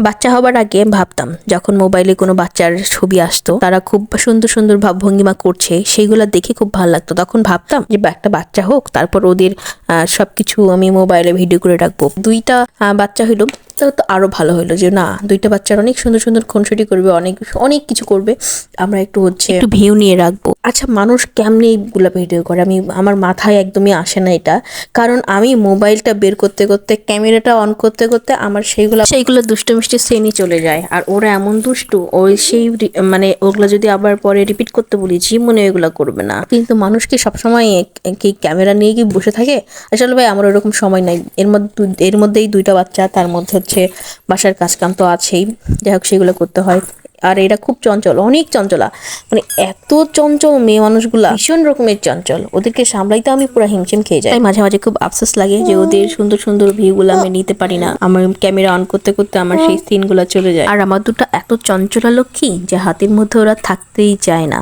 বাচ্চা হবার আগে ভাবতাম যখন মোবাইলে কোনো বাচ্চার ছবি আসতো, তারা খুব সুন্দর সুন্দর ভাবভঙ্গিমা করছে, সেইগুলো দেখে খুব ভালো লাগতো। তখন ভাবতাম যে একটা বাচ্চা হোক, তারপর ওদের সবকিছু আমি মোবাইলে ভিডিও করে রাখবো। দুইটা বাচ্চা হইলো তো আরো ভালো হলো যে না, দুইটা বাচ্চার অনেক সুন্দর সুন্দর খুনসুটি করবে, অনেক অনেক কিছু করবে, আমরা একটু ভিউ নিয়ে রাখবো। আচ্ছা, মানুষ কেমনে এইগুলা ভিডিও করে আমি আমার মাথায় একদমই আসে না এটা। কারণ আমি মোবাইলটা বের করতে করতে, ক্যামেরাটা অন করতে করতে আমার সেইগুলো দুষ্ট মিষ্টি শ্রেণী চলে যায়। আর ওরা এমন দুষ্টু, ওই সেই মানে ওগুলা যদি আবার পরে রিপিট করতে বলি, জীবনে এগুলা করবে না। কিন্তু মানুষ কি সবসময় কি ক্যামেরা নিয়ে কি বসে থাকে? আসলে ভাই আমার ওরকম সময় নাই। এর মধ্যেই দুইটা বাচ্চা, তার মধ্যে হচ্ছে বাসার কাজকাম তো আছেই, যাই হোক সেগুলো করতে হয়। আর এরা খুব চঞ্চল, অনেক চঞ্চলা, মানে এত চঞ্চল মেয়ে মানুষগুলা, ভীষণ রকমের চঞ্চল। ওদেরকে সামলাইতে আমি পুরো হিমশিম খেয়ে যাই। তাই মাঝে মাঝে খুব আফসোস লাগে যে ওদের সুন্দর সুন্দর ভিউগুলো আমি নিতে পারি না। আমার ক্যামেরা অন করতে করতে আমার সেই সিনগুলো চলে যায়। আর আমার দুটো এত চঞ্চলা লক্ষ্মী যে হাতের মধ্যে ওরা থাকতেই চায় না।